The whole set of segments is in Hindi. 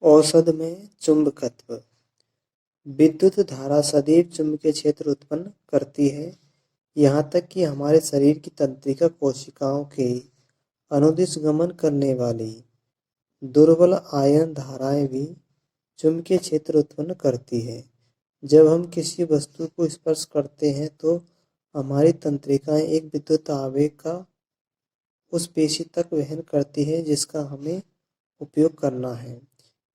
औषध में चुंबकत्व। विद्युत धारा सदैव चुंबकीय क्षेत्र उत्पन्न करती है, यहाँ तक कि हमारे शरीर की तंत्रिका कोशिकाओं के अनुदिश गमन करने वाली दुर्बल आयन धाराएं भी चुंबकीय क्षेत्र उत्पन्न करती है। जब हम किसी वस्तु को स्पर्श करते हैं तो हमारी तंत्रिकाएं एक विद्युत आवेग का उस पेशी तक वहन करती है जिसका हमें उपयोग करना है।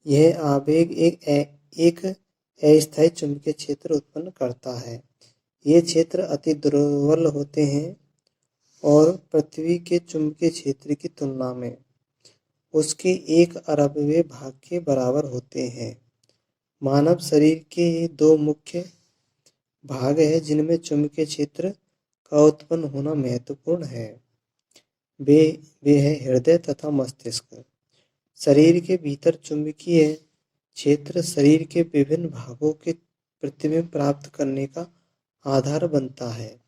यह आवेग एक अस्थायी चुंबकीय क्षेत्र उत्पन्न करता है। ये क्षेत्र अति दुर्बल होते हैं और पृथ्वी के चुंबकीय क्षेत्र की तुलना में उसके 1/1000वें भाग के बराबर होते हैं। मानव शरीर के दो मुख्य भाग हैं जिनमें चुंबकीय क्षेत्र का उत्पन्न होना महत्वपूर्ण है। वे हैं हृदय तथा मस्तिष्क। शरीर के भीतर चुंबकीय क्षेत्र शरीर के विभिन्न भागों के प्रतिबिंब प्राप्त करने का आधार बनता है।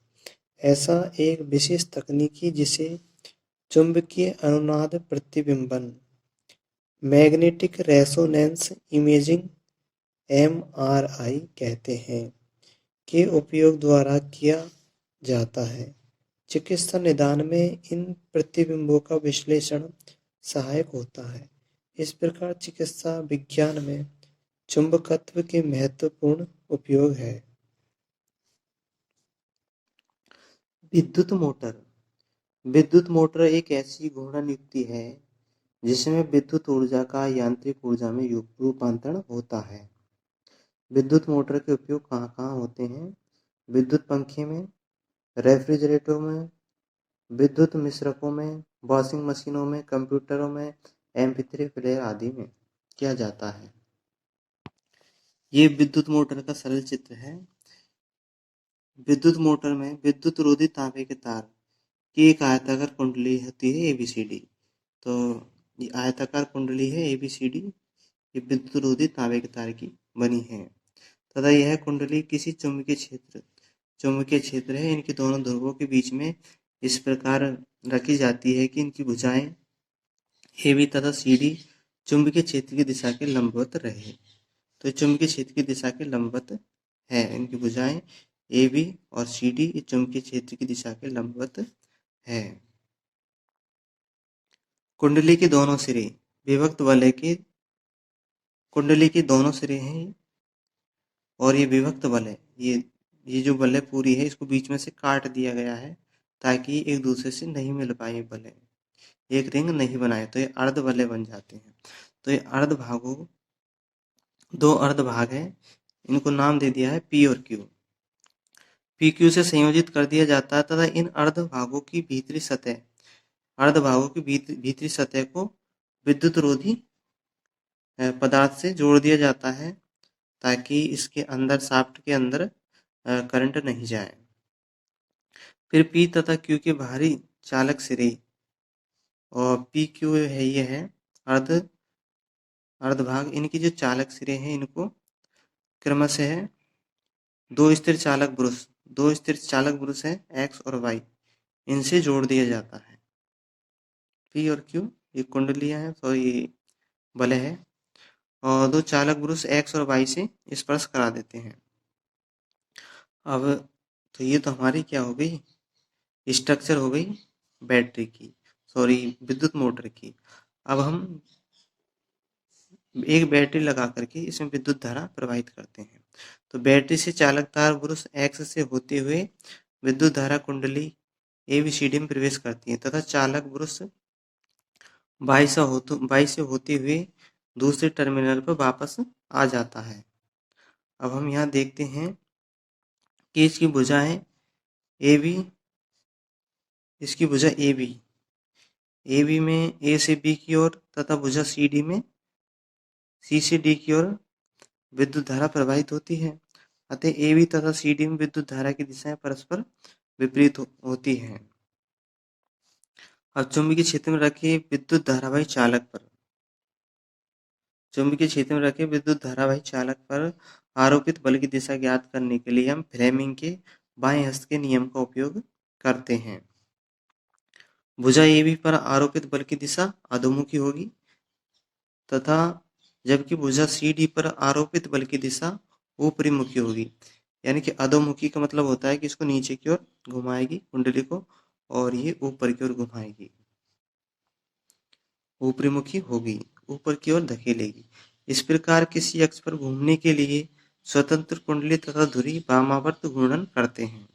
ऐसा एक विशेष तकनीकी जिसे चुंबकीय अनुनाद प्रतिबिंबन मैग्नेटिक रेजोनेंस इमेजिंग MRI कहते हैं के उपयोग द्वारा किया जाता है। चिकित्सा निदान में इन प्रतिबिंबों का विश्लेषण सहायक होता है। इस प्रकार चिकित्सा विज्ञान में चुंबकत्व के महत्वपूर्ण उपयोग है। विद्युत मोटर। विद्युत मोटर एक ऐसी घूर्णन युक्ति है जिसमें विद्युत ऊर्जा का यांत्रिक ऊर्जा में रूपांतरण होता है। विद्युत मोटर के उपयोग कहाँ कहाँ होते हैं? विद्युत पंखे में, रेफ्रिजरेटरों में, विद्युत मिश्रकों में, वॉशिंग मशीनों में, कंप्यूटरों में, MP3 प्लेयर आदि में किया जाता है। ये विद्युत मोटर का सरल चित्र है। विद्युत मोटर में विद्युत रोधी तांबे के तार की एक आयताकार कुंडली होती है ABCD। तो ये आयताकार कुंडली है ABCD, ये विद्युत रोधी तांबे के तार की बनी है तथा यह कुंडली किसी चुंबकीय क्षेत्र है। इनके दोनों ध्रुवों के बीच में इस प्रकार रखी जाती है कि इनकी भुजाएं AB तथा CD चुंबकीय क्षेत्र की दिशा के लंबवत रहे। तो चुंबकीय क्षेत्र की दिशा के लंबवत है। इनकी भुजाएं AB और CD चुंबकीय क्षेत्र की दिशा के लंबवत है। कुंडली के दोनों सिरे विभक्त वलय के कुंडली के दोनों सिरे हैं और ये विभक्त वलय, ये जो वलय पूरी है इसको बीच में से काट दिया गया है ताकि एक दूसरे से नहीं मिल पाए वलय, एक रिंग नहीं बनाए, तो ये अर्ध वलय बन जाते हैं। तो ये दो अर्ध भाग हैं, इनको नाम दे दिया है P और Q। PQ से संयोजित कर दिया जाता है तथा इन अर्ध भागों की भीतरी सतह को विद्युत रोधी पदार्थ से जोड़ दिया जाता है ताकि इसके अंदर शाफ्ट के अंदर करंट नहीं जाए। फिर P तथा Q के बाहरी चालक सिरे और PQ है, ये है अर्धभाग। इनकी जो चालक सिरे हैं इनको क्रमशः दो स्थिर चालक ब्रुश है X और Y, इनसे जोड़ दिया जाता है। P और Q ये कुंडलियां हैं, तो ये वलय है और दो चालक ब्रुश X और Y से स्पर्श करा देते हैं। अब तो ये तो हमारी क्या हो गई, स्ट्रक्चर हो गई विद्युत मोटर की। अब हम एक बैटरी लगा करके इसमें विद्युत धारा प्रवाहित करते हैं। तो बैटरी से चालक तार ब्रुश X से होते हुए विद्युत धारा कुंडली ABCD में प्रवेश करती है तथा चालक ब्रुश Y से होते हुए दूसरे टर्मिनल पर वापस आ जाता है। अब हम यहाँ देखते हैं कि इसकी भुजा AB में A से B की ओर तथा भुजा CD में C से D की ओर विद्युत धारा प्रवाहित होती है। अतः AB तथा CD में विद्युत धारा की दिशाएं परस्पर विपरीत होती हैं। अब चुंबकीय क्षेत्र में रखे विद्युत धारावाही चालक पर आरोपित बल की दिशा ज्ञात करने के लिए हम फ्लेमिंग के बाएं हस्त के नियम का उपयोग करते हैं। भुजा AB पर आरोपित बल की दिशा अधोमुखी होगी तथा जबकि भुजा CD पर आरोपित बल की दिशा ऊपरी मुखी होगी। यानी कि अधोमुखी का मतलब होता है कि इसको नीचे की ओर घुमाएगी कुंडली को, और ये ऊपर की ओर घुमाएगी, ऊपरी मुखी होगी, ऊपर की ओर धकेलेगी। इस प्रकार किसी अक्ष पर घूमने के लिए स्वतंत्र कुंडली तथा धुरी वामावर्त घूर्णन करते हैं।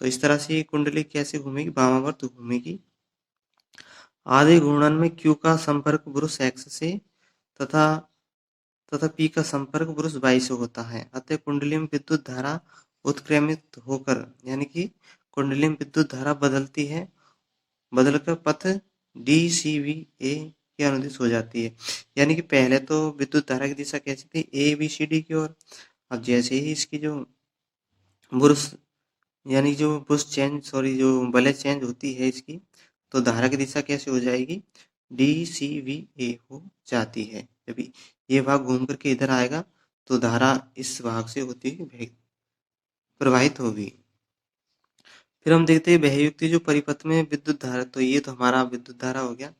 तो इस तरह से ये कुंडली कैसे घूमेगी? वामावर्त घूमेगी। आधे घूर्णन में Q का संपर्क पुरुष X से तथा P का संपर्क पुरुष Y से होता है। अतः कुंडली में विद्युत धारा उत्क्रमित होकर, यानी कि कुंडली में विद्युत धारा बदलकर पथ DCBA के अनुदिश हो जाती है। यानी कि पहले तो विद्युत धारा की दिशा कैसी थी? ABCD की ओर। अब जैसे ही इसकी जो बुरुश, यानी जो जो बले चेंज होती है इसकी, तो धारा की दिशा कैसे हो जाएगी? DCBA हो जाती है। जब ये भाग घूम करके इधर आएगा तो धारा इस भाग से होती हुई प्रवाहित होगी। फिर हम देखते हैं वहयुक्ति जो परिपथ में विद्युत धारा, तो ये तो हमारा विद्युत धारा हो गया।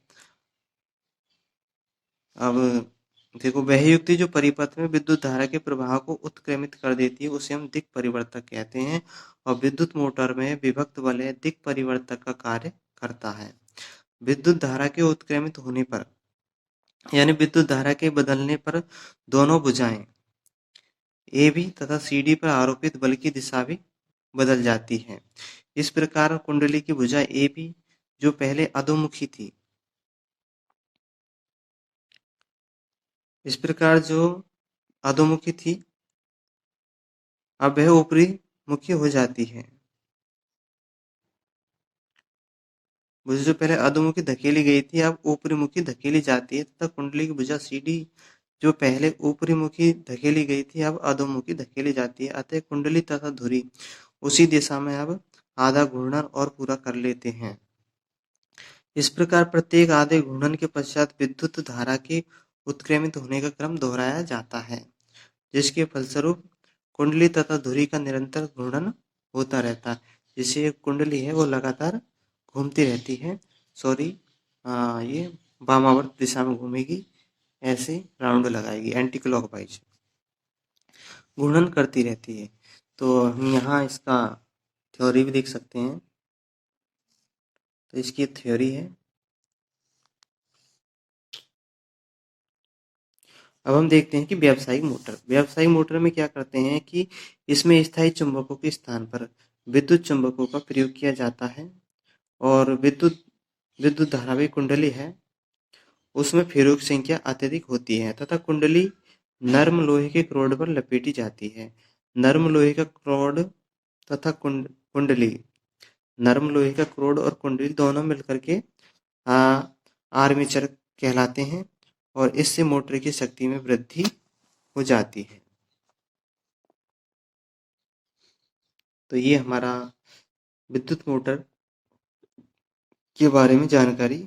अब देखो, वहयुक्ति जो परिपथ में विद्युत धारा के प्रवाह को उत्क्रमित कर देती है उसे हम दिक् परिवर्तक कहते हैं, और विद्युत मोटर में विभक्त वलय दिक् परिवर्तक का कार्य करता है। विद्युत धारा के उत्क्रमित होने पर, यानी विद्युत धारा के बदलने पर, दोनों भुजाएं AB तथा CD पर आरोपित बल की दिशा भी बदल जाती है। इस प्रकार कुंडली की भुजा AB जो पहले अधोमुखी थी, इस प्रकार जो अधोमुखी थी, अब वह ऊपरी मुखी हो जाती है। भुजा जो पहले अधोमुखी धकेली गई थी अब ऊपरी मुखी धकेली जाती है, तथा कुंडली की भुजा CD जो पहले ऊपरी मुखी धकेली गई थी अब अधोमुखी धकेली जाती है। अतः कुंडली तथा धुरी उसी दिशा में अब आधा घूर्णन और पूरा कर लेते हैं। इस प्रकार प्रत्येक आधे घूर्णन के पश्चात विद्युत धारा के उत्क्रमित होने का क्रम दोहराया जाता है, जिसके फलस्वरूप कुंडली तथा धुरी का निरंतर घूर्णन होता रहता है। जिससे कुंडली है वो लगातार घूमती रहती है। ये वामावर्त दिशा में घूमेगी, ऐसे राउंड लगाएगी, एंटी क्लॉकवाइज घूर्णन करती रहती है। तो हम यहाँ इसका थ्योरी भी देख सकते हैं। तो इसकी थ्योरी है। अब हम देखते हैं कि व्यावसायिक मोटर में क्या करते हैं कि इसमें स्थायी चुंबकों के स्थान पर विद्युत चुंबकों का प्रयोग किया जाता है, और विद्युत धारावाही कुंडली है उसमें फेरों की संख्या अत्यधिक होती है तथा कुंडली नर्म लोहे के क्रोड पर लपेटी जाती है। नर्म लोहे का क्रोड तथा कुंडली, नर्म लोहे का क्रोड और कुंडली दोनों मिलकर के आर्मेचर कहलाते हैं, और इससे मोटर की शक्ति में वृद्धि हो जाती है। तो ये हमारा विद्युत मोटर के बारे में जानकारी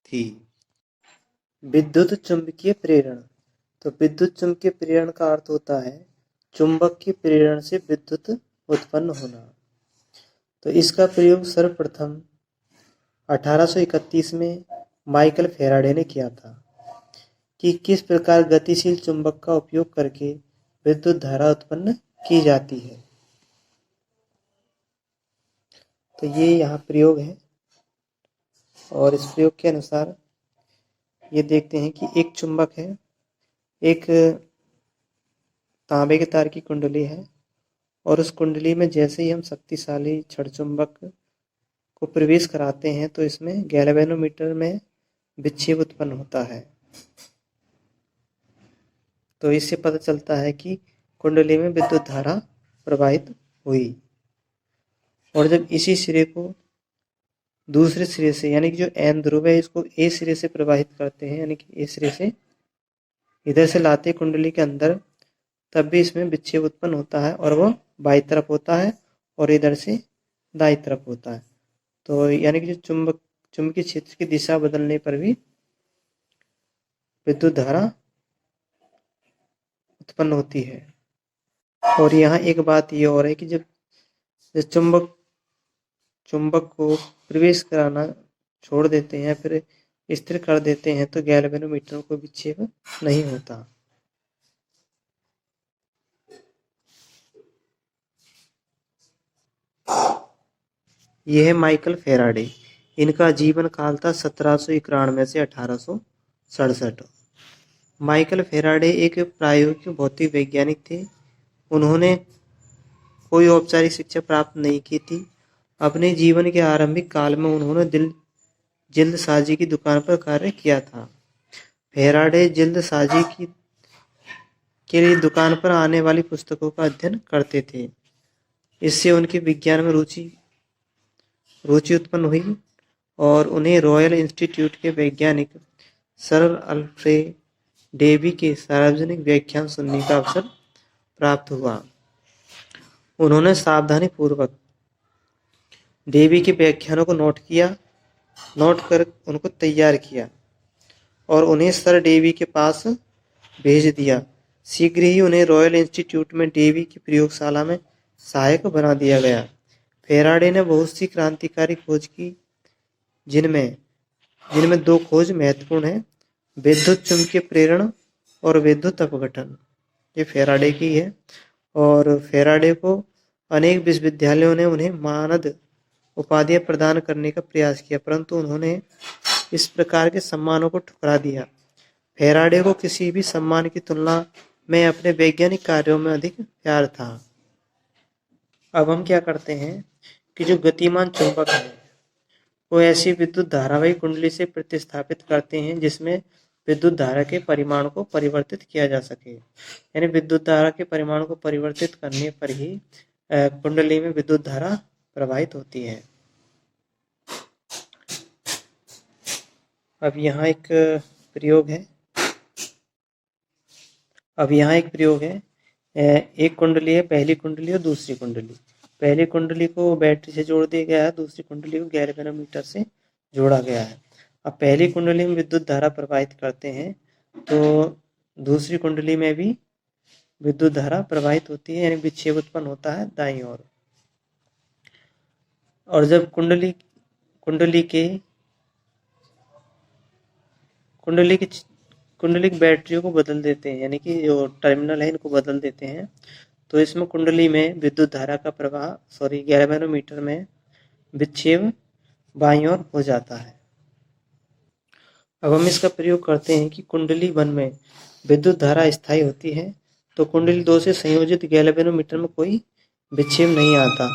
थी। विद्युत चुम्बकीय प्रेरण। तो विद्युत चुम्बकीय प्रेरण का अर्थ होता है चुंबक के प्रेरण से विद्युत उत्पन्न होना। तो इसका प्रयोग सर्वप्रथम 1831 में माइकल फैराडे ने किया था कि किस प्रकार गतिशील चुंबक का उपयोग करके विद्युत धारा उत्पन्न की जाती है। तो ये यहाँ प्रयोग है, और इस प्रयोग के अनुसार ये देखते हैं कि एक चुंबक है, एक तांबे के तार की कुंडली है, और उस कुंडली में जैसे ही हम शक्तिशाली छड़ चुंबक को प्रवेश कराते हैं तो इसमें गैल्वेनोमीटर में विक्षेप उत्पन्न होता है। तो इससे पता चलता है कि कुंडली में विद्युत धारा प्रवाहित हुई, और जब इसी सिरे को दूसरे सिरे से, यानी कि जो एन ध्रुव है, इसको ए सिरे से प्रवाहित करते हैं, यानी कि ए सिरे से इधर से लाते कुंडली के अंदर, तब भी इसमें विक्षेप उत्पन्न होता है, और वो बाई तरफ होता है और इधर से दाई तरफ होता है। तो यानी कि जो चुंबकीय क्षेत्र की दिशा बदलने पर भी विद्युत धारा उत्पन्न होती है। और यहाँ एक बात ये और है कि जब चुंबक को प्रवेश कराना छोड़ देते हैं, फिर स्थिर कर देते हैं तो गैल्वेनोमीटर को विक्षेप नहीं होता। यह है माइकल फेराडे। इनका जीवन काल था 1791 से 1867। माइकल फेराडे एक प्रायोगिक भौतिक वैज्ञानिक थे। उन्होंने कोई औपचारिक शिक्षा प्राप्त नहीं की थी। अपने जीवन के आरंभिक काल में उन्होंने जल्दसाजी की दुकान पर कार्य किया था। फेराडे जल्दसाजी के लिए दुकान पर आने वाली पुस्तकों का अध्ययन करते थे। इससे उनकी विज्ञान में रुचि उत्पन्न हुई और उन्हें रॉयल इंस्टीट्यूट के वैज्ञानिक सर अल्फ्रेड डेवी के सार्वजनिक व्याख्यान सुनने का अवसर प्राप्त हुआ। उन्होंने सावधानी पूर्वक डेवी के व्याख्यानों को नोट कर उनको तैयार किया और उन्हें सर डेवी के पास भेज दिया। शीघ्र ही उन्हें रॉयल इंस्टीट्यूट में डेवी की प्रयोगशाला में सहायक बना दिया गया। फेराडे ने बहुत सी क्रांतिकारी खोज की, जिनमें दो खोज महत्वपूर्ण है, विद्युत चुंबकीय प्रेरण और विद्युत अपघटन। ये फेराडे की है और फेराडे को अनेक विश्वविद्यालयों ने उन्हें मानद उपाधियां प्रदान करने का प्रयास किया, परंतु उन्होंने इस प्रकार के सम्मानों को ठुकरा दिया। फेराडे को किसी भी सम्मान की तुलना में अपने वैज्ञानिक कार्यों में अधिक प्यार था। अब हम क्या करते हैं कि जो गतिमान चुंबक है वो ऐसी विद्युत धारावाही कुंडली से प्रतिस्थापित करते हैं जिसमें विद्युत धारा के परिमाण को परिवर्तित किया जा सके। यानी विद्युत धारा के परिमाण को परिवर्तित करने पर ही कुंडली में विद्युत धारा प्रवाहित होती है। अब यहाँ एक प्रयोग है। एक कुंडली है, पहली कुंडली और दूसरी कुंडली। पहली कुंडली को बैटरी से जोड़ दिया गया है, दूसरी कुंडली को गैल्वेनोमीटर से जोड़ा गया है। अब पहली कुंडली में विद्युत धारा प्रवाहित करते हैं तो दूसरी कुंडली में भी विद्युत धारा प्रवाहित होती है, यानी विक्षेप उत्पन्न होता है दाईं ओर। और जब कुंडली की बैटरियों को बदल देते हैं, यानी कि जो टर्मिनल है इनको बदल देते हैं, तो इसमें कुंडली में विद्युत धारा का प्रवाह गैल्वेनोमीटर में विक्षेप बाईं ओर हो जाता है। अब हम इसका प्रयोग करते हैं कि कुंडली 1 में विद्युत धारा स्थायी होती है तो कुंडली 2 से संयोजित गैल्वेनोमीटर में कोई विक्षेप नहीं आता।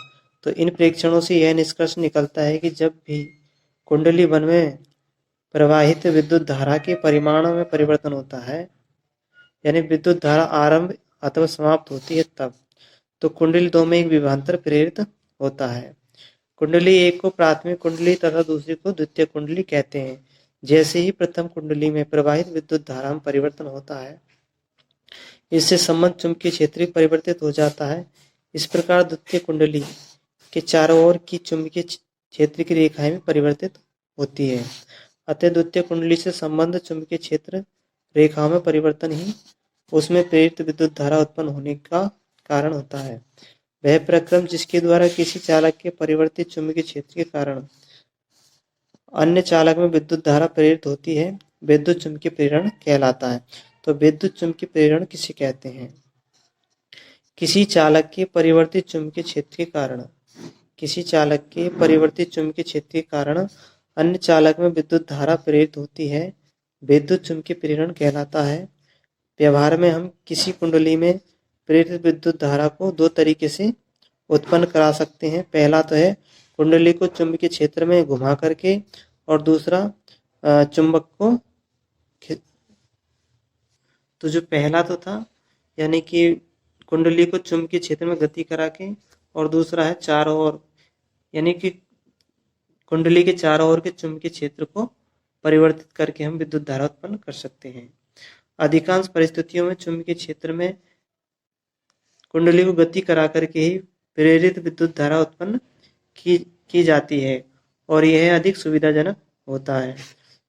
तो इन प्रेक्षणों से यह निष्कर्ष निकलता है कि जब भी कुंडली 1 में प्रवाहित विद्युत धारा के परिमाण में परिवर्तन होता है, यानी विद्युत धारा आरंभ अथवा समाप्त होती है तब, तो कुंडली 2 में एक विभवांतर प्रेरित होता है। कुंडली 1 को प्राथमिक कुंडली तथा दूसरी को द्वितीय कुंडली कहते हैं। जैसे ही प्रथम कुंडली में प्रवाहित विद्युत धारा में परिवर्तन होता है, इससे संबंध चुंबकीय क्षेत्र परिवर्तित हो जाता है। इस प्रकार द्वितीय कुंडली के चारों ओर की चुंबकीय क्षेत्र की रेखाएं परिवर्तित होती है। अतः द्वितीय कुंडली से संबंध चुंबकीय क्षेत्र रेखाओं में परिवर्तन ही उसमें प्रेरित विद्युत धारा उत्पन्न होने का कारण होता है। वह प्रक्रम जिसके द्वारा किसी चालक के परिवर्तित चुंबकीय क्षेत्र के कारण अन्य चालक में विद्युत धारा प्रेरित होती है, विद्युत चुंबकीय प्रेरण कहलाता है। तो विद्युत चुंबकीय प्रेरण किसे कहते हैं? किसी चालक के परिवर्तित चुंबकीय क्षेत्र के कारण अन्य चालक में विद्युत धारा प्रेरित होती है, विद्युत चुंबकीय प्रेरण कहलाता है। व्यवहार में हम किसी कुंडली में प्रेरित विद्युत धारा को दो तरीके से उत्पन्न करा सकते हैं। पहला तो है कुंडली को चुंबकीय क्षेत्र में घुमा करके, और दूसरा चुंबक को तो जो पहला तो था यानी कि कुंडली को चुंबकीय क्षेत्र में गति करा के, और दूसरा है चारों ओर, यानी कि कुंडली के चारों ओर के चुंबकीय क्षेत्र को परिवर्तित करके हम विद्युत धारा उत्पन्न कर सकते हैं। अधिकांश परिस्थितियों में चुंबकीय क्षेत्र में कुंडली को गति करा करके ही प्रेरित विद्युत धारा उत्पन्न की जाती है और यह अधिक सुविधाजनक होता है।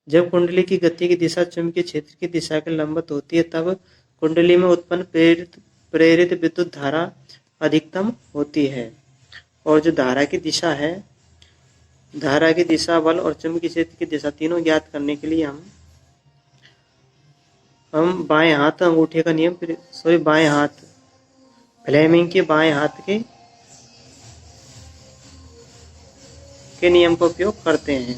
जब कुंडली की गति की दिशा चुंबकीय क्षेत्र की दिशा के लंबवत होती है तब कुंडली में उत्पन्न प्रेरित विद्युत धारा अधिकतम होती है, और जो धारा की दिशा है धारा की दिशा, बल और चुंबकीय क्षेत्र की दिशा तीनों ज्ञात करने के लिए हम बाएं हाथ अंगूठे का नियम, बाएं हाथ फ्लेमिंग के बाएं हाथ के नियम का उपयोग करते हैं।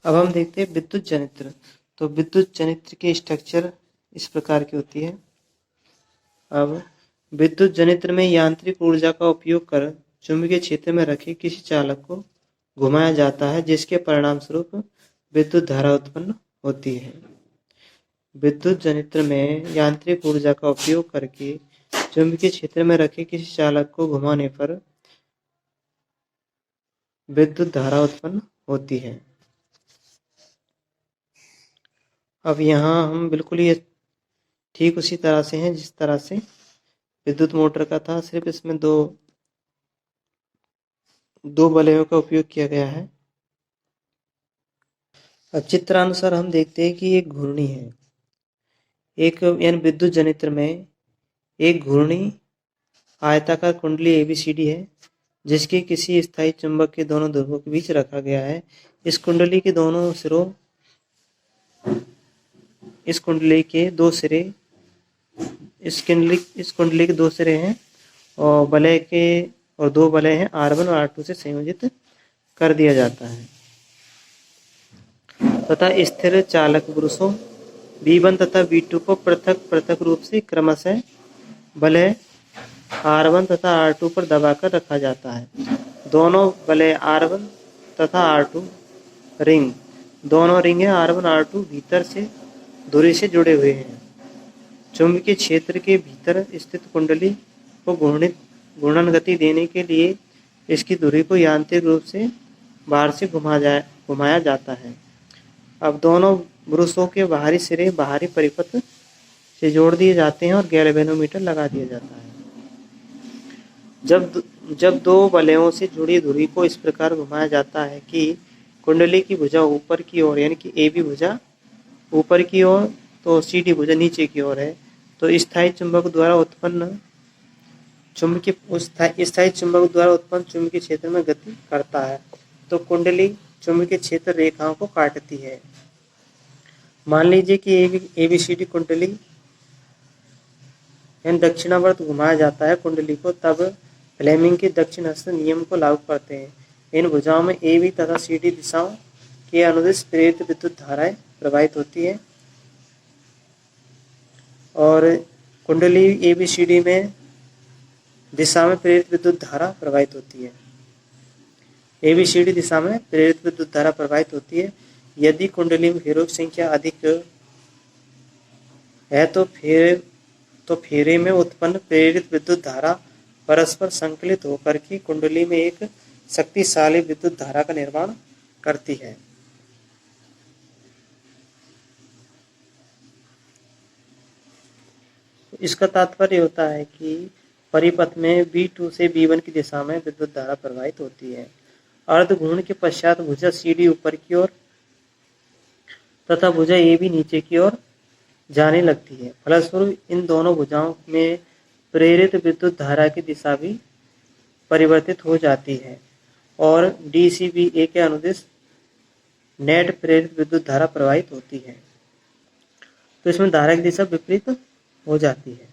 अब हम देखते हैं विद्युत जनित्र। तो विद्युत जनित्र की स्ट्रक्चर इस प्रकार की होती है। अब विद्युत जनित्र में यांत्रिक ऊर्जा का उपयोग कर चुंबकीय क्षेत्र में रखे किसी चालक को घुमाया जाता है, जिसके परिणाम स्वरूप विद्युत धारा उत्पन्न होती है। विद्युत जनित्र में यांत्रिक ऊर्जा का उपयोग करके चुंबकीय क्षेत्र में रखे किसी चालक को घुमाने पर विद्युत धारा उत्पन्न होती है। अब यहाँ हम बिल्कुल ये ठीक उसी तरह से हैं जिस तरह से विद्युत मोटर का था, सिर्फ इसमें दो वलयों का उपयोग किया गया है। अब चित्रानुसार हम देखते हैं कि एक घूर्णी है, एक यानी विद्युत जनित्र में एक घूर्णी आयताकार कुंडली एबीसीडी है, जिसके किसी स्थायी चुंबक के दोनों ध्रुवों के बीच रखा गया है। इस कुंडली के दो सिरे हैं और दो वलय हैं R1 और R2 से संयोजित कर दिया जाता है तथा स्थिर चालक ब्रशों V1 तथा V2 को पृथक रूप से क्रमशः वलय R1 तथा R2 पर दबाकर रखा जाता है। दोनों वलय R1 तथा R2 दोनों रिंग R1 R2 भीतर से धुरी से जुड़े हुए हैं। चुंबकीय क्षेत्र के भीतर स्थित कुंडली को घूर्णन गति देने के लिए इसकी धुरी को यांत्रिक रूप से बाहर से घुमाया जाता है। अब दोनों ब्रशों के बाहरी सिरे बाहरी परिपथ से जोड़ दिए जाते हैं और गैल्वेनोमीटर लगा दिया जाता है। जब दो वलयों से जुड़ी धुरी को इस प्रकार घुमाया जाता है कि कुंडली की भुजा ऊपर की ओर, यानी कि AB भुजा ऊपर की ओर तो CD भुजा नीचे की ओर है, तो स्थायी चुंबक द्वारा उत्पन्न चुंबकीय क्षेत्र में गति करता है। तो कुंडली चुंबकीय क्षेत्र रेखाओं को काटती है। मान लीजिए कि ABCD कुंडली यानी दक्षिणावर्त घुमाया जाता है कुंडली को, तब फ्लेमिंग के दक्षिण हस्त नियम को लागू करते हैं। इन भुजाओं में AB तथा CD दिशाओं के अनुदिश प्रेरित विद्युत धाराएं प्रवाहित होती है और कुंडली ABCD में दिशा में प्रेरित विद्युत धारा प्रवाहित होती है। ABCD दिशा में प्रेरित विद्युत धारा प्रवाहित होती है। यदि कुंडली में फेरों की संख्या अधिक है तो फेरे में उत्पन्न प्रेरित विद्युत धारा परस्पर संकलित होकर के कुंडली में एक शक्तिशाली विद्युत धारा का निर्माण करती है। इसका तात्पर्य होता है कि परिपथ में B2 से B1 की दिशा में विद्युत धारा प्रवाहित होती है। अर्ध घूर्ण के पश्चात भुजा CD ऊपर की ओर तथा भुजा AB नीचे की ओर जाने लगती है। फलस्वरूप इन दोनों भुजाओं में प्रेरित विद्युत धारा की दिशा भी परिवर्तित हो जाती है और DCBA के अनुदिश नेट प्रेरित विद्युत धारा प्रवाहित होती है। तो इसमें धारा की दिशा विपरीत हो जाती है।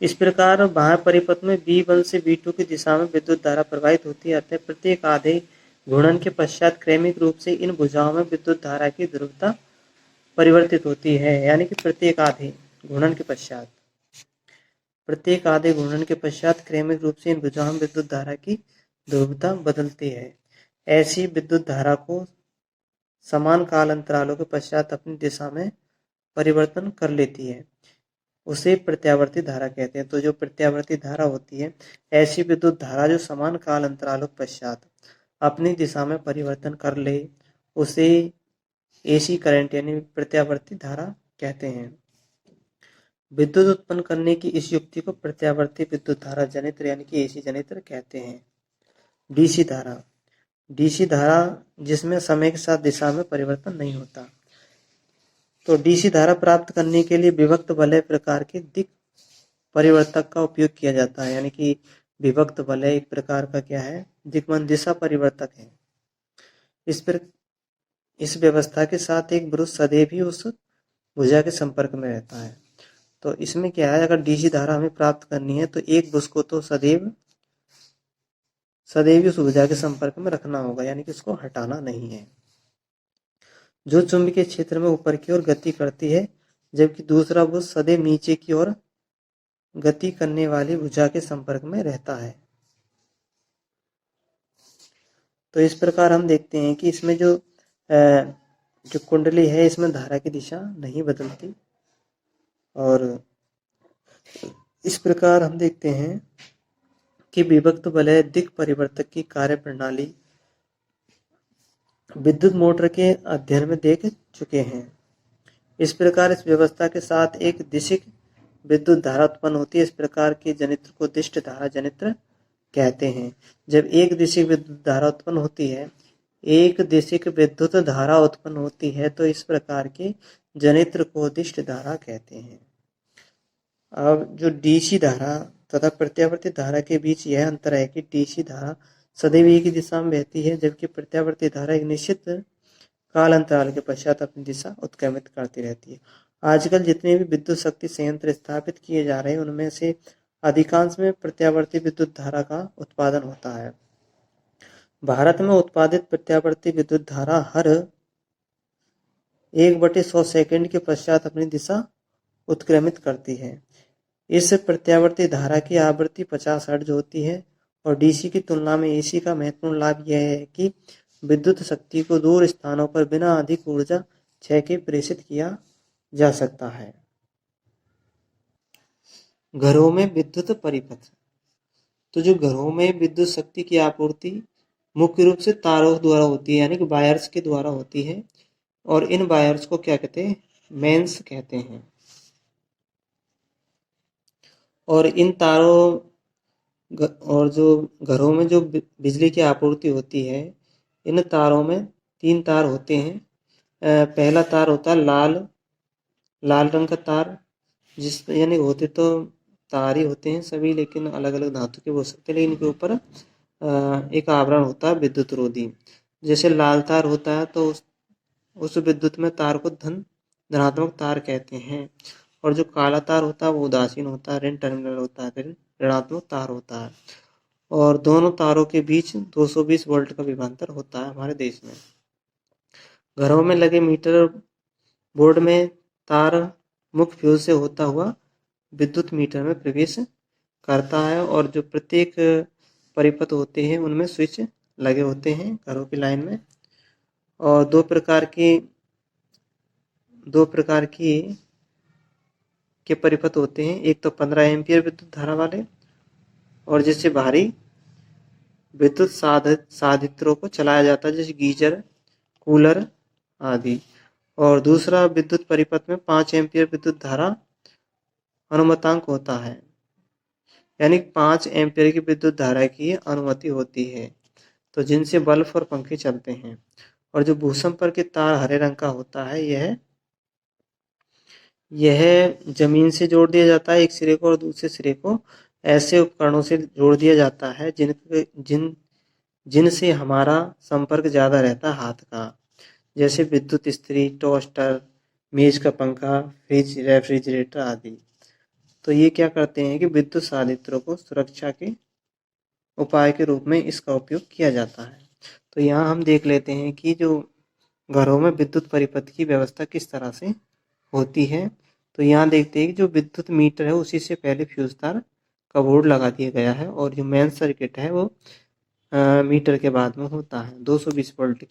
इस प्रकार बाह्य परिपथ में B1 से B2 की दिशा में विद्युत धारा प्रवाहित होती है। अतः प्रत्येक आधे घूर्णन के पश्चात क्रमिक रूप से इन भुजाओं में विद्युत धारा की ध्रुवता परिवर्तित होती है, यानी कि प्रत्येक आधे घूर्णन के पश्चात क्रमिक रूप से इन भुजाओं में विद्युत धारा की ध्रुवता बदलती है। ऐसी विद्युत धारा को समान काल अंतरालों के पश्चात अपनी दिशा में परिवर्तन कर लेती है, उसे प्रत्यावर्ती धारा कहते हैं। तो जो प्रत्यावर्ती धारा होती है, ऐसी विद्युत धारा जो समान काल अंतरालों के पश्चात अपनी दिशा में परिवर्तन कर ले, उसे AC करंट यानी प्रत्यावर्ती धारा कहते हैं। विद्युत उत्पन्न करने की इस युक्ति को प्रत्यावर्ती विद्युत धारा जनित्र यानी कि AC जनित्र कहते हैं। DC धारा जिसमें समय के साथ दिशा में परिवर्तन नहीं होता। तो DC धारा प्राप्त करने के लिए विभक्त वलय प्रकार के दिक् परिवर्तक का उपयोग किया जाता है, यानी कि विभक्त वलय एक प्रकार का क्या है, दिग्बंध दिशा परिवर्तक है। इस व्यवस्था के साथ एक ब्रश सदैव ही उस भुजा के संपर्क में रहता है। तो इसमें क्या है, अगर डीसी धारा हमें प्राप्त करनी है तो एक ब्रश को तो सदैव ही उस भुजा के संपर्क में रखना होगा, यानी कि उसको हटाना नहीं है। जो चुंबकीय क्षेत्र में ऊपर की ओर गति करती है, जबकि दूसरा ब्रश सदैव नीचे की ओर गति करने वाली भुजा के संपर्क में रहता है। तो इस प्रकार हम देखते हैं कि इसमें जो कुंडली है, इसमें धारा की दिशा नहीं बदलती। और इस प्रकार हम देखते हैं कि विभक्त वलय दिक् परिवर्तक की कार्य प्रणाली विद्युत मोटर के अध्ययन में देख चुके हैं। इस प्रकार इस व्यवस्था के साथ एक दिशिक विद्युत धारा उत्पन्न होती है। इस प्रकार के जनित्र को दिष्ट धारा जनित्र कहते हैं। जब एक दिशिक विद्युत धारा उत्पन्न होती है, तो इस प्रकार के जनित्र को दिष्ट धारा कहते हैं। अब जो डीसी धारा तथा प्रत्यावर्ती धारा के बीच यह अंतर है कि डीसी धारा सदैव एक ही दिशा में बहती है, जबकि प्रत्यावर्ती धारा एक निश्चित काल अंतराल के पश्चात अपनी दिशा उत्क्रमित करती रहती है। आजकल जितने भी विद्युत शक्ति संयंत्र स्थापित किए जा रहे हैं, उनमें से अधिकांश में प्रत्यावर्ती विद्युत धारा का उत्पादन होता है। भारत में उत्पादित प्रत्यावर्ती विद्युत धारा हर 1/100 सेकंड के पश्चात अपनी दिशा उत्क्रमित करती है। इस प्रत्यावर्ती धारा की आवृत्ति 50 हर्ट्ज होती है और डीसी की तुलना में एसी का महत्वपूर्ण लाभ यह है कि विद्युत शक्ति को दूर स्थानों पर बिना अधिक ऊर्जा क्षय के प्रेषित किया जा सकता है। घरों में विद्युत परिपथ। तो जो घरों में विद्युत शक्ति की आपूर्ति मुख्य रूप से तारों द्वारा होती है, यानी कि वायर्स के द्वारा होती है। और इन वायर्स को क्या कहते हैं, मेंस कहते हैं। और इन तारों और जो घरों में जो बिजली की आपूर्ति होती है, इन तारों में 3 तार होते हैं। पहला तार होता है लाल रंग का तार, जिस यानी होते तो तार ही होते हैं सभी, लेकिन अलग अलग धातु के हो सकते हैं, लेकिन इनके ऊपर एक आवरण होता है विद्युत रोधी। जैसे लाल तार होता है तो उस विद्युत में तार को धनात्मक तार कहते हैं। और जो काला तार होता है वो उदासीन होता है, ऋण टर्मिनल होता है, फिर ऋणात्मक तार होता है। और दोनों तारों के बीच 220 वोल्ट का विभवांतर होता है हमारे देश में। घरों में लगे मीटर बोर्ड में तार मुख्य फ्यूज से होता हुआ विद्युत मीटर में प्रवेश करता है। और जो प्रत्येक परिपथ होते हैं उनमें स्विच लगे होते हैं घरों की लाइन में। और दो प्रकार की के परिपथ होते हैं। एक तो 15 एम्पियर विद्युत धारा वाले, और जिससे भारी विद्युत साधित्रों को चलाया जाता है, जैसे गीजर, कूलर आदि। और दूसरा विद्युत परिपथ में 5 एम्पियर विद्युत धारा अनुमतांक होता है, यानी 5 एम्पियर की विद्युत धारा की अनुमति होती है, तो जिनसे बल्ब और पंखे चलते हैं। और जो भूसंपर्क तार हरे रंग का होता है, यह जमीन से जोड़ दिया जाता है एक सिरे को, और दूसरे सिरे को ऐसे उपकरणों से जोड़ दिया जाता है जिनसे हमारा संपर्क ज़्यादा रहता है हाथ का, जैसे विद्युत इस्त्री, टोस्टर, मेज का पंखा, फ्रिज, रेफ्रिजरेटर आदि। तो ये क्या करते हैं कि विद्युत साधित्रों को सुरक्षा के उपाय के रूप में इसका उपयोग किया जाता है। तो यहाँ हम देख लेते हैं कि जो घरों में विद्युत परिपथ की व्यवस्था किस तरह से होती है। तो यहाँ देखते हैं कि जो विद्युत मीटर है उसी से पहले फ्यूज तार का बोर्ड लगा दिया गया है, और जो मेन सर्किट है वो मीटर के बाद में होता है। 220 वोल्ट की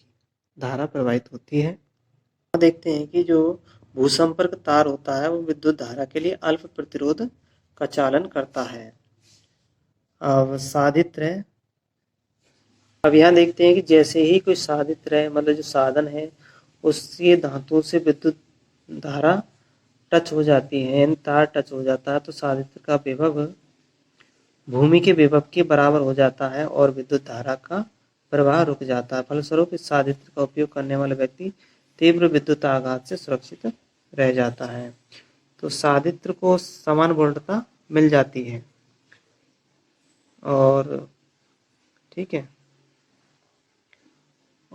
धारा प्रवाहित होती है। देखते हैं कि जो भूसंपर्क तार होता है वो विद्युत धारा के लिए अल्प प्रतिरोध का चालन करता है। अब साधित्र, अब यहाँ देखते हैं कि जैसे ही कोई साधित्र है, मतलब जो साधन है, उसके धातु से विद्युत धारा टच हो जाती है, तार टच हो जाता है, तो साधित्र का विभव भूमि के विभव के बराबर हो जाता है और विद्युत धारा का प्रवाह रुक जाता है। फलस्वरूप इस साधित्र का उपयोग करने वाला व्यक्ति तीव्र विद्युत आघात से सुरक्षित रह जाता है। तो साधित्र को समान वोल्टता मिल जाती है। और ठीक है,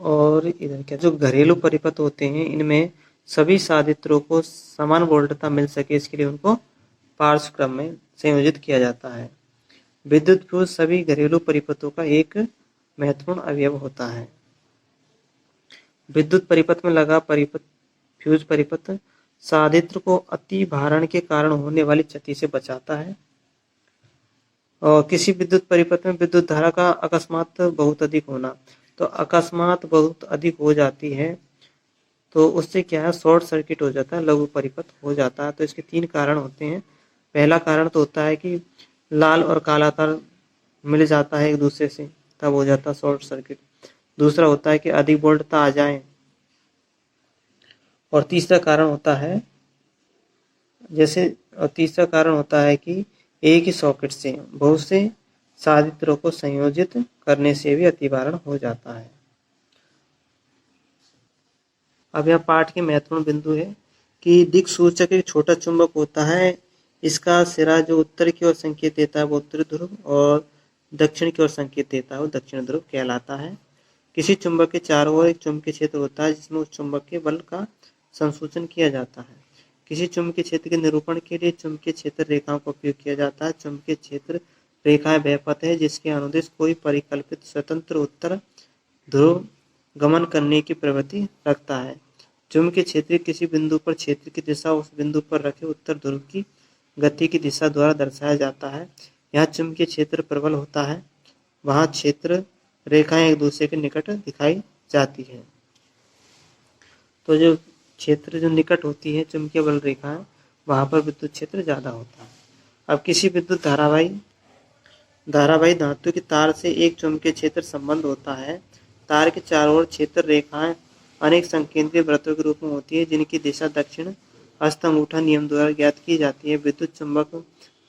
और इधर क्या, जो घरेलू परिपथ होते हैं इनमें सभी साधित्रों को समान वोल्टता मिल सके, इसके लिए उनको पार्श्व क्रम में संयोजित किया जाता है। विद्युत फ्यूज सभी घरेलू परिपथों का एक महत्वपूर्ण अवयव होता है। विद्युत परिपथ में लगा फ्यूज परिपथ साधित्र को अति भारण के कारण होने वाली क्षति से बचाता है। और किसी विद्युत परिपथ में विद्युत धारा का अकस्मात बहुत अधिक होना, तो अकस्मात बहुत अधिक हो जाती है तो उससे क्या है, शॉर्ट सर्किट हो जाता है, लघु परिपथ हो जाता है। तो इसके 3 कारण होते हैं। पहला कारण तो होता है कि लाल और काला तार मिल जाता है एक दूसरे से, तब हो जाता है शॉर्ट सर्किट। दूसरा होता है कि अधिक वोल्टता आ जाए। और तीसरा कारण होता है कि एक ही सॉकेट से बहुत से साधित्रों को संयोजित करने से भी अतिभारण हो जाता है। अब यह पाठ के महत्वपूर्ण बिंदु है कि दिक्सूचक एक छोटा चुंबक होता है। इसका सिरा जो उत्तर की ओर संकेत देता है वो उत्तरी ध्रुव, और दक्षिण की ओर संकेत देता है वो दक्षिण ध्रुव कहलाता है। किसी चुंबक के चारों ओर एक चुंबकीय क्षेत्र होता है जिसमें उस चुंबक के बल का संसूचन किया जाता है। किसी चुंबकीय क्षेत्र के निरूपण के लिए चुंबकीय क्षेत्र रेखाओं का उपयोग किया जाता है। चुंबकीय क्षेत्र रेखाएं वह पथ है जिसके अनुदिश कोई परिकल्पित स्वतंत्र उत्तर ध्रुव गमन करने की प्रवृत्ति रखता है। चुंबकीय क्षेत्र किसी बिंदु पर क्षेत्र की दिशा उस बिंदु पर रखे उत्तर ध्रुव की गति की दिशा द्वारा दर्शाया जाता है। यहाँ चुंबकीय क्षेत्र प्रबल होता है, वहाँ क्षेत्र रेखाएं एक दूसरे के निकट दिखाई जाती है। तो जो क्षेत्र जो निकट होती है चुंबकीय बल रेखाएं, वहाँ पर विद्युत क्षेत्र ज़्यादा होता है। अब किसी विद्युत धारावाही धातु की तार से एक चुंबकीय क्षेत्र संबंध होता है। तार के चारों ओर क्षेत्र रेखाएं अनेक संकेंद्रीय वृत्तों के रूप में होती है जिनकी दिशा दक्षिण हस्त अंगूठा नियम द्वारा ज्ञात की जाती है। विद्युत चुंबक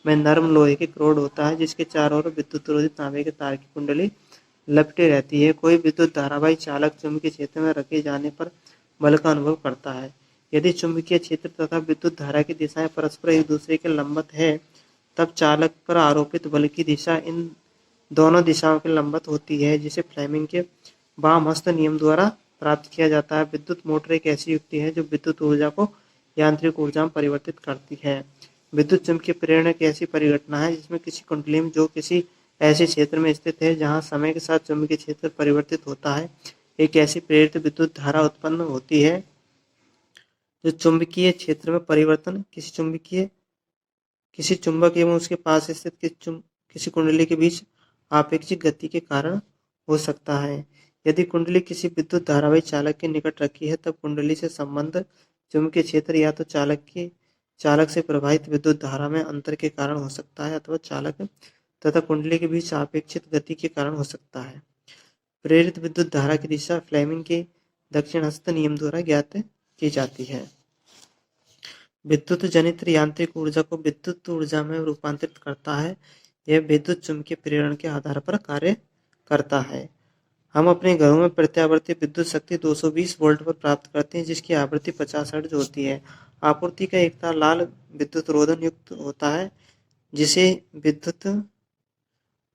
में नर्म लोहे के क्रोड होता है जिसके चारों ओर विद्युत रोधी तांबे के तार की कुंडली लपटे रहती है। कोई विद्युत धारावाही चालक चुंबकीय क्षेत्र में रखे जाने पर बल का अनुभव करता है। यदि चुंबकीय क्षेत्र तथा विद्युत धारा की दिशाएं परस्पर एक दूसरे के लंबवत है, तब चालक पर आरोपित बल की दिशा इन दोनों दिशाओं के लंबवत होती है, जिसे फ्लेमिंग के वाम हस्त नियम द्वारा प्राप्त किया जाता है। विद्युत मोटर एक ऐसी युक्ति है जो विद्युत ऊर्जा को यांत्रिक ऊर्जा में परिवर्तित करती है। विद्युत चुम्बकीय प्रेरण एक ऐसी परिघटना है जिसमें किसी कुंडली में जो किसी ऐसे क्षेत्र में स्थित है जहां समय के साथ चुंबकीय क्षेत्र परिवर्तित होता है, एक ऐसी प्रेरित विद्युत धारा उत्पन्न होती है। जो चुंबकीय क्षेत्र में परिवर्तन किसी चुंबक एवं उसके पास स्थित किसी कुंडली के बीच आपेक्षिक गति के कारण हो सकता है। यदि कुंडली किसी विद्युत धारावाही चालक के निकट रखी है, तब कुंडली से संबंध चुंबकीय क्षेत्र या तो चालक से प्रवाहित विद्युत धारा में अंतर के कारण हो सकता है अथवा चालक तथा कुंडली के बीच अपेक्षित गति के कारण हो सकता है। प्रेरित विद्युत धारा की दिशा फ्लेमिंग के दक्षिण हस्त नियम द्वारा ज्ञात की जाती है। विद्युत जनित यांत्रिक ऊर्जा को विद्युत ऊर्जा में रूपांतरित करता है। यह विद्युत चुम्बकीय प्रेरण के आधार पर कार्य करता है। हम अपने घरों में प्रत्यावर्ती विद्युत शक्ति 220 वोल्ट पर प्राप्त करते हैं जिसकी आवृत्ति 50 हर्ट्ज होती है। आपूर्ति का एक तार लाल विद्युत रोधन युक्त होता है जिसे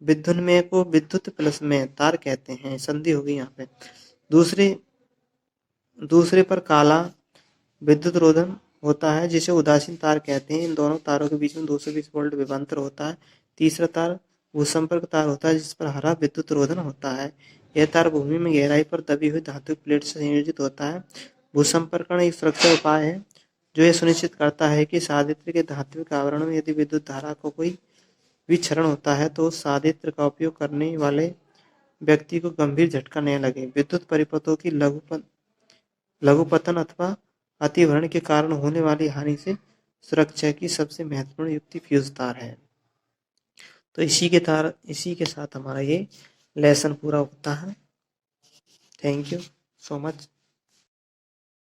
विद्युन्मय को विद्युत प्लस में तार कहते हैं। संधि होगी यहाँ पे। दूसरे पर काला विद्युत रोधन होता है जिसे उदासीन तार कहते हैं। इन दोनों तारों के बीच में 220 वोल्ट विभवांतर होता है। तीसरा तार भूसंपर्क तार होता है जिस पर हरा विद्युत रोधन होता है। यह तार भूमि में गहराई पर दबी हुई धातु प्लेट से संयोजित होता है। भूसंपर्कण एक सुरक्षा उपाय है जो यह सुनिश्चित करता है कि साधित्र के धात्विक आवरण में यदि विद्युत धारा को कोई विक्षरण होता है तो उस साधित्र का उपयोग करने वाले व्यक्ति को गंभीर झटका नहीं लगे। विद्युत परिपथों की लघुपतन अथवा अतिभरण के कारण होने वाली हानि से सुरक्षा की सबसे महत्वपूर्ण युक्ति फ्यूज तार है। तो इसी के साथ हमारा ये लेसन पूरा होता है। Thank you so much.